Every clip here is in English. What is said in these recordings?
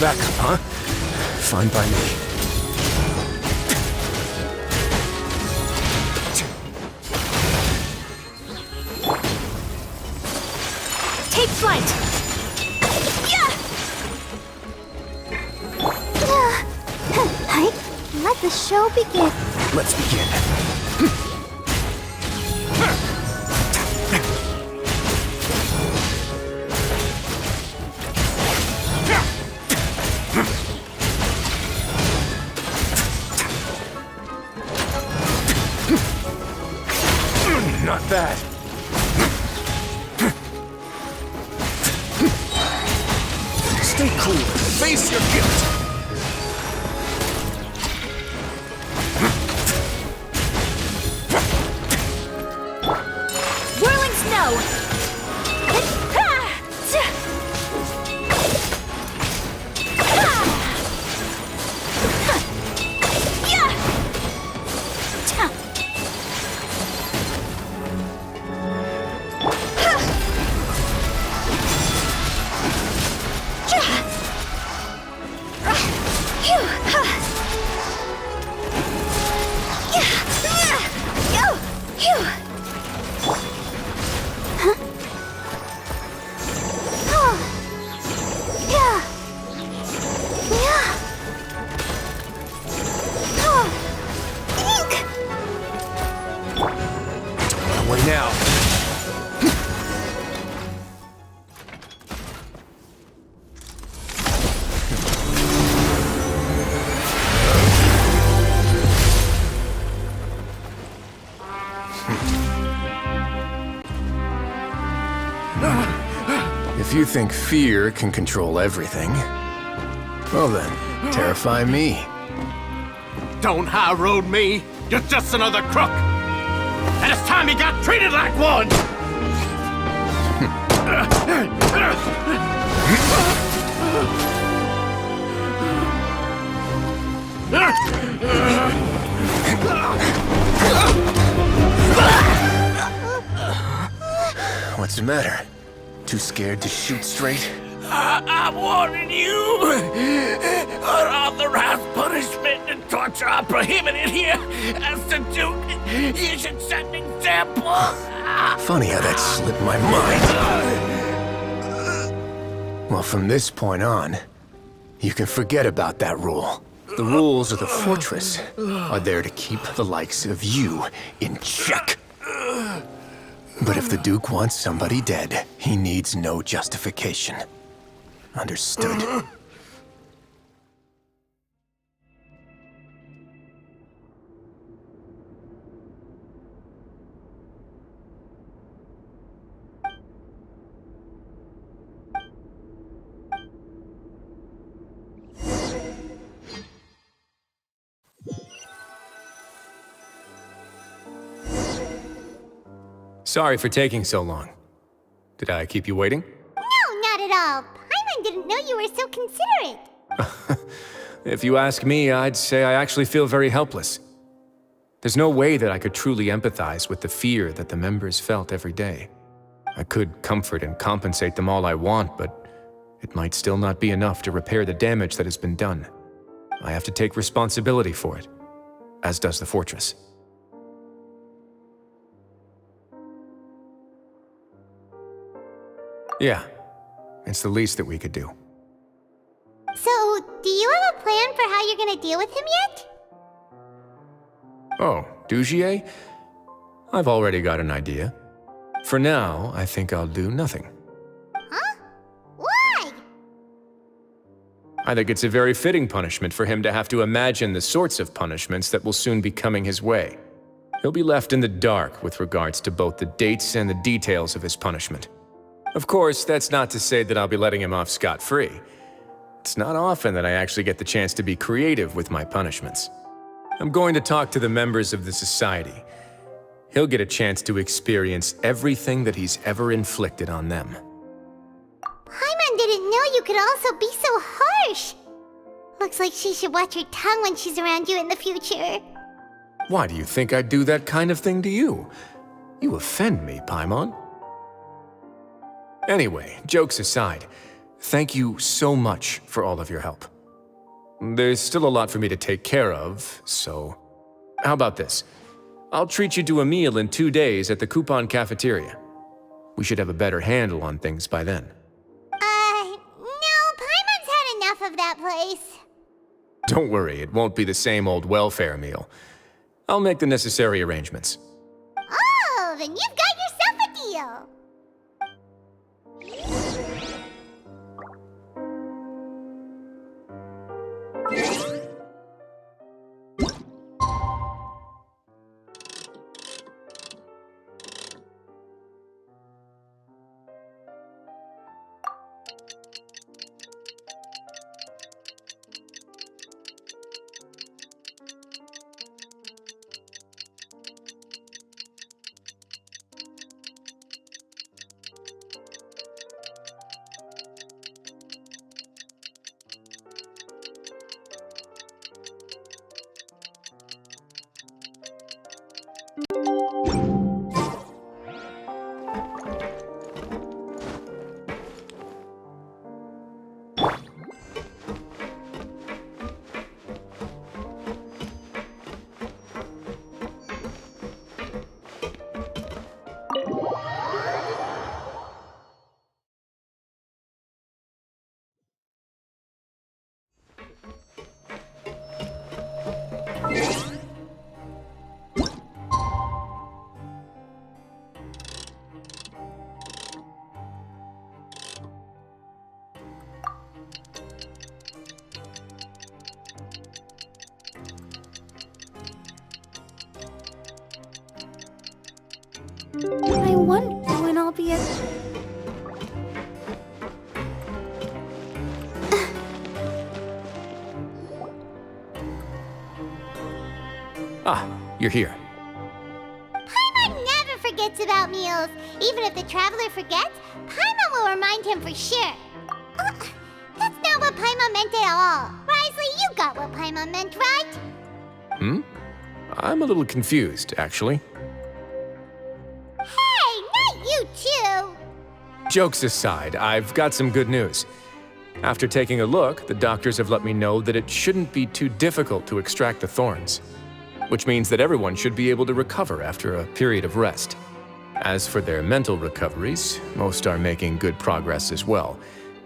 Backup, huh? Fine by me. Take flight! Let the show begin. Let's begin. Not bad. Stay cool. Face your guilt. Whirling snow! Now. If you think fear can control everything, well then, terrify me. Don't high road me! You're just another crook! And it's time you got treated like one! What's the matter? Too scared to shoot straight? I'm warning you! Unauthorized punishment and torture are prohibited here! As the Duke, you should set an example! Funny how that slipped my mind. Well, from this point on, you can forget about that rule. The rules of the fortress are there to keep the likes of you in check. But if the Duke wants somebody dead, he needs no justification. Understood. Sorry for taking so long. Did I keep you waiting? No, not at all. Paimon didn't know you were so considerate. If you ask me, I'd say I actually feel very helpless. There's no way that I could truly empathize with the fear that the members felt every day. I could comfort and compensate them all I want, but it might still not be enough to repair the damage that has been done. I have to take responsibility for it, as does the fortress. Yeah, it's the least that we could do. So, do you have a plan for how you're gonna deal with him yet? Oh, Dugier? I've already got an idea. For now, I think I'll do nothing. Huh? Why? I think it's a very fitting punishment for him to have to imagine the sorts of punishments that will soon be coming his way. He'll be left in the dark with regards to both the dates and the details of his punishment. Of course, that's not to say that I'll be letting him off scot-free. It's not often that I actually get the chance to be creative with my punishments. I'm going to talk to the members of the society. He'll get a chance to experience everything that he's ever inflicted on them. Paimon didn't know you could also be so harsh. Looks like she should watch her tongue when she's around you in the future. Why do you think I'd do that kind of thing to you? You offend me, Paimon. Anyway, jokes aside, Thank you so much for all of your help. There's still a lot for me to take care of, so... How about this? I'll treat you to a meal in 2 days at the Coupon Cafeteria. We should have a better handle on things by then. No, Paimon's had enough of that place. Don't worry, it won't be the same old welfare meal. I'll make the necessary arrangements. Oh, then you've got yourself a deal. I wonder when I'll be at... Ah, you're here. Paimon never forgets about meals. Even if the traveler forgets, Paimon will remind him for sure. That's not what Paimon meant at all. Wriothesley, you got what Paimon meant, right? I'm a little confused, actually. Hey, not you too. Jokes aside, I've got some good news. After taking a look, the doctors have let me know that it shouldn't be too difficult to extract the thorns, which means that everyone should be able to recover after a period of rest. As for their mental recoveries, most are making good progress as well.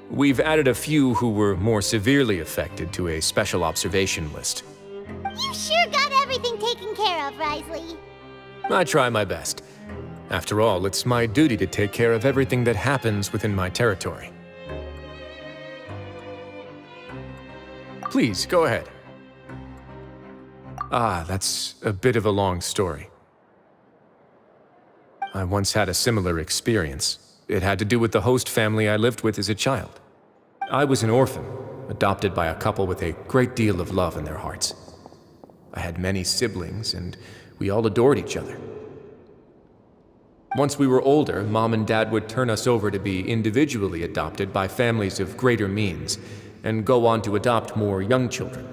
We've added a few who were more severely affected to a special observation list. You sure got everything taken care of, Wriothesley. I try my best. After all, it's my duty to take care of everything that happens within my territory. Please, go ahead. Ah, that's a bit of a long story. I once had a similar experience. It had to do with the host family I lived with as a child. I was an orphan, adopted by a couple with a great deal of love in their hearts. I had many siblings, and we all adored each other. Once we were older, Mom and Dad would turn us over to be individually adopted by families of greater means, and go on to adopt more young children.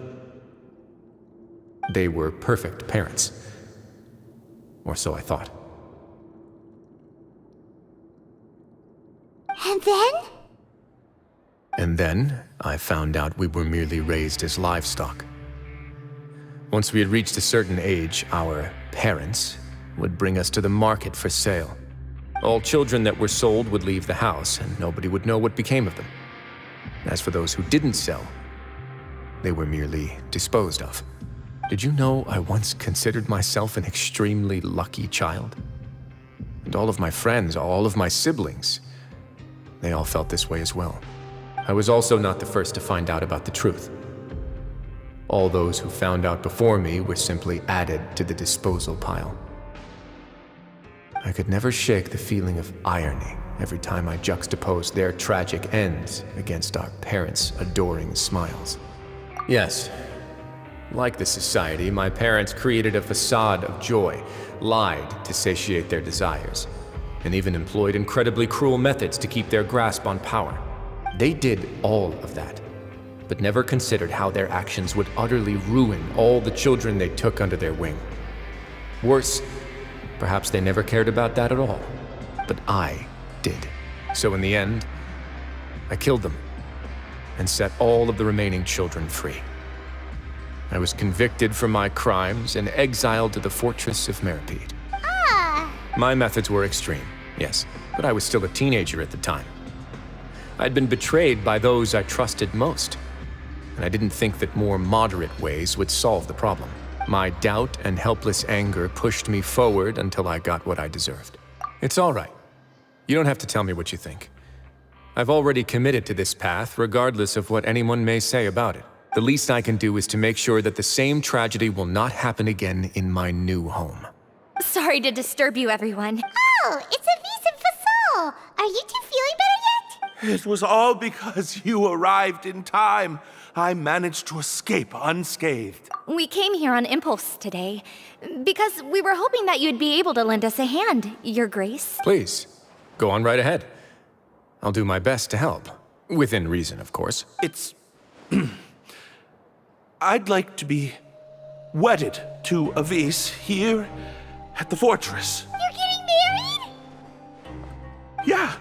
They were perfect parents. Or so I thought. And then? And then, I found out we were merely raised as livestock. Once we had reached a certain age, our parents would bring us to the market for sale. All children that were sold would leave the house, and nobody would know what became of them. As for those who didn't sell, they were merely disposed of. Did you know I once considered myself an extremely lucky child? And all of my friends, all of my siblings, they all felt this way as well. I was also not the first to find out about the truth. All those who found out before me were simply added to the disposal pile. I could never shake the feeling of irony every time I juxtaposed their tragic ends against our parents' adoring smiles. Yes, like the society, my parents created a facade of joy, lied to satiate their desires, and even employed incredibly cruel methods to keep their grasp on power. They did all of that, but never considered how their actions would utterly ruin all the children they took under their wing. Worse, perhaps they never cared about that at all, but I did. So in the end, I killed them. and set all of the remaining children free. I was convicted for my crimes and exiled to the fortress of Meripede. Ah, My methods were extreme, yes, but I was still a teenager at the time. I'd been betrayed by those I trusted most, and I didn't think that more moderate ways would solve the problem. My doubt and helpless anger pushed me forward until I got what I deserved. It's all right. You don't have to tell me what you think. I've already committed to this path, regardless of what anyone may say about it. The least I can do is to make sure that the same tragedy will not happen again in my new home. Sorry to disturb you, everyone. oh, it's a vis and fasol. Are you two feeling better yet? It was all because you arrived in time. I managed to escape unscathed. We came here on impulse today because we were hoping that you'd be able to lend us a hand, Your Grace. Please, go on right ahead. I'll do my best to help. Within reason, of course. It's... I'd like to be wedded to Avis here at the fortress. You're getting married? Yeah,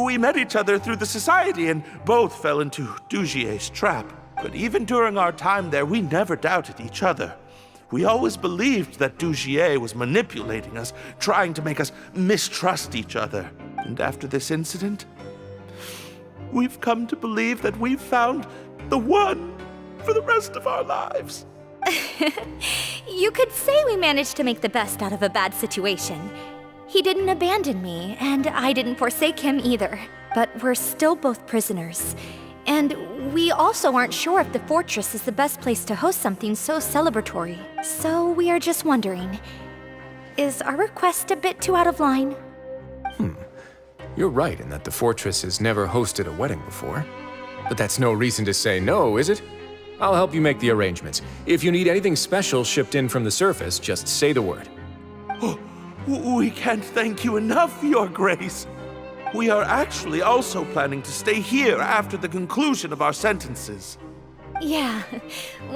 we met each other through the society and both fell into Dugier's trap. But even during our time there, we never doubted each other. We always believed that Dugier was manipulating us, trying to make us mistrust each other. And after this incident, we've come to believe that we've found the one for the rest of our lives. You could say we managed to make the best out of a bad situation. He didn't abandon me, and I didn't forsake him either. But we're still both prisoners. And we also aren't sure if the fortress is the best place to host something so celebratory. So we are just wondering, is our request a bit too out of line? You're right in that the fortress has never hosted a wedding before. But that's no reason to say no, is it? I'll help you make the arrangements. If you need anything special shipped in from the surface, just say the word. We can't thank you enough, Your Grace. We are actually also planning to stay here after the conclusion of our sentences. Yeah,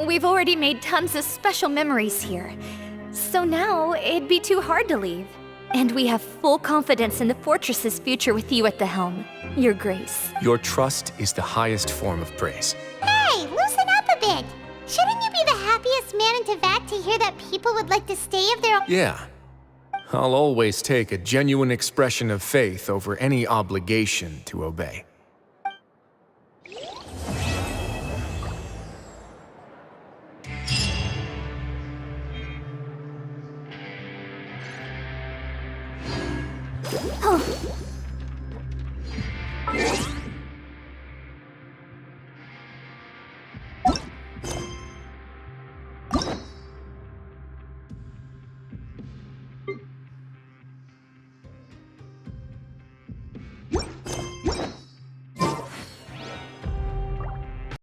we've already made tons of special memories here. So now it'd be too hard to leave. And we have full confidence in the fortress's future with you at the helm, Your Grace. Your trust is the highest form of praise. Hey, loosen up a bit. Shouldn't you be the happiest man in Teyvat to hear that people would like to stay of their own? Yeah. I'll always take a genuine expression of faith over any obligation to obey. Oh.